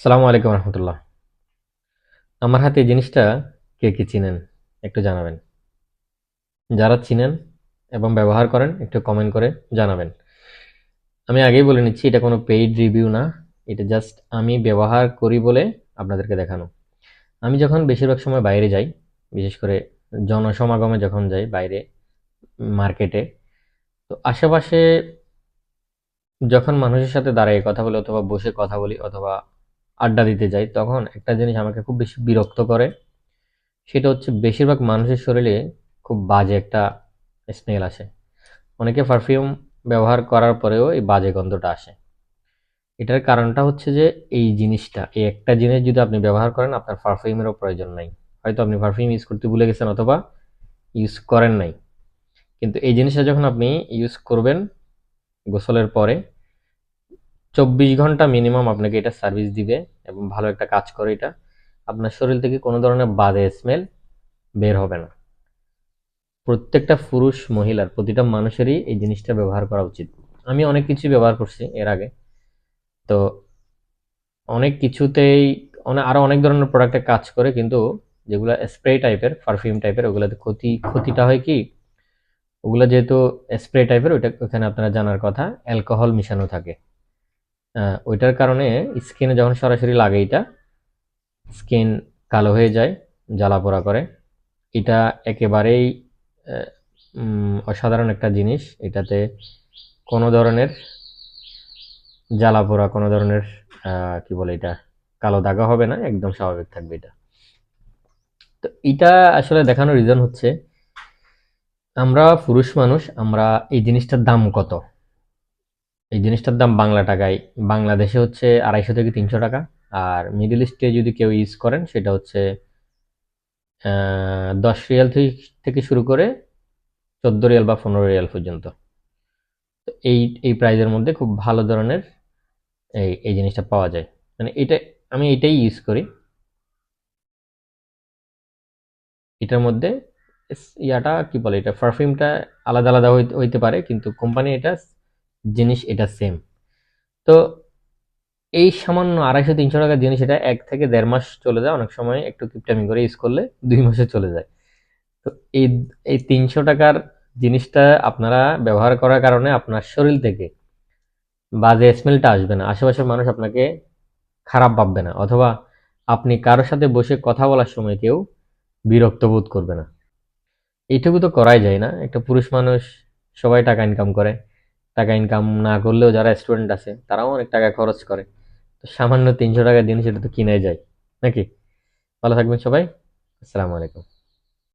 আসসালামু আলাইকুম রহমতুল্লাহ। আমার হাতে এই জিনিসটা কে কে চিনেন একটু জানাবেন। যারা চিনেন এবং ব্যবহার করেন একটু কমেন্ট করে জানাবেন। আমি আগেই বলে নিচ্ছি, এটা কোনো পেইড রিভিউ না। এটা জাস্ট আমি ব্যবহার করি বলে আপনাদেরকে দেখানো। আমি যখন বেশিরভাগ সময় বাইরে যাই, বিশেষ করে জনসমাগমে যখন যাই বাইরে, মার্কেটে, তো আশেপাশে যখন মানুষের সাথে দাঁড়িয়ে কথা বলি অথবা বসে কথা বলি অথবা আড্ডা দিতে যাই, তখন একটা জিনিস আমাকে খুব বেশি বিরক্ত করে। সেটা হচ্ছে বেশিরভাগ মানুষের শরীরে খুব বাজে একটা স্মেল আসে। অনেকে পারফিউম ব্যবহার করার পরেও এই বাজে গন্ধটা আসে। এটার কারণটা হচ্ছে যে এই জিনিসটা, এই একটা জিনিস যদি আপনি ব্যবহার করেন, আপনার পারফিউমেরও প্রয়োজন নাই। হয়তো আপনি পারফিউম ইউজ করতে ভুলে গেছেন অথবা ইউজ করেন নাই। কিন্তু এই জিনিসটা যখন আপনি ইউজ করবেন গোসলের পরে, 24 ঘন্টা মিনিমাম আপনাকে এটা সার্ভিস দিবে এবং ভালো একটা কাজ করে এটা। আপনার শরীর থেকে কোনো ধরনের বাজে স্মেল বের হবে না। প্রত্যেকটা পুরুষ মহিলার, প্রতিটা মানুষেরই এই জিনিসটা ব্যবহার করা উচিত। আমি অনেক কিছু ব্যবহার করছি এর আগে। তো অনেক কিছুতেই আরো অনেক ধরনের প্রোডাক্টে কাজ করে, কিন্তু যেগুলো স্প্রে টাইপের, পারফিউম টাইপের, ওগুলোতে ক্ষতিটা হয় কি, ওগুলো যেহেতু স্প্রে টাইপের, ওখানে আপনারা জানার কথা অ্যালকোহল মিশানো থাকে। ওইটার কারণে স্কিনে যখন সরাসরি লাগে, এটা স্কিন কালো হয়ে যায়, জ্বালা পোড়া করে। এটা একেবারেই অসাধারণ একটা জিনিস। এটাতে কোনো ধরনের জ্বালা পোড়া, কোনো ধরনের কি বলে এটা, কালো দাগা হবে না, একদম স্বাভাবিক থাকবে এটা। তো এটা আসলে দেখানোর রিজন হচ্ছে, আমরা পুরুষ মানুষ, আমরা এই জিনিসটার দাম কত, এই জিনিসটার দাম বাংলা টাকায় বাংলাদেশে হচ্ছে 250 থেকে 300 টাকা। আর মিডল ইস্টে যদি কেউ ইউজ করেন, সেটা হচ্ছে 10 রিয়াল থেকে শুরু করে 14 রিয়াল বা 15 রিয়াল পর্যন্ত। তো এই এই প্রাইজের মধ্যে খুব ভালো ধরনের এই এই জিনিসটা পাওয়া যায়। মানে এটা, আমি এটাই ইউজ করি। এটার মধ্যে ইয়াটা কি বলে, এটা পারফিউমটা আলাদা আলাদা হইতে পারে, কিন্তু কোম্পানি এটা জিনিস এটা সেম। তো এই সামান্য 250-300 টাকার জিনিস, এটা 1 থেকে 1.5 মাস চলে যায়, অনেক সময় একটু কিপটামি করে ইউজ করলে 2 মাসে চলে যায়। তো এই এই 300 টাকার জিনিসটা আপনারা ব্যবহার করার কারণে আপনার শরীর থেকে বাজে স্মেলটা আসবে না, আশেপাশের মানুষ আপনাকে খারাপ ভাববে না, অথবা আপনি কারোর সাথে বসে কথা বলার সময় কেউ বিরক্ত বোধ করবে না। এইটুকু তো করাই যায় না, একটা পুরুষ মানুষ, সবাই টাকা ইনকাম করে। টাকা ইনকাম না করলেও যারা স্টুডেন্ট আছে তারাও অনেক টাকা খরচ করে। তো সামান্য 300 টাকার জিনিস এটা তো কিনাই যায় নাকি? ভালো থাকবেন সবাই। আসসালামু আলাইকুম।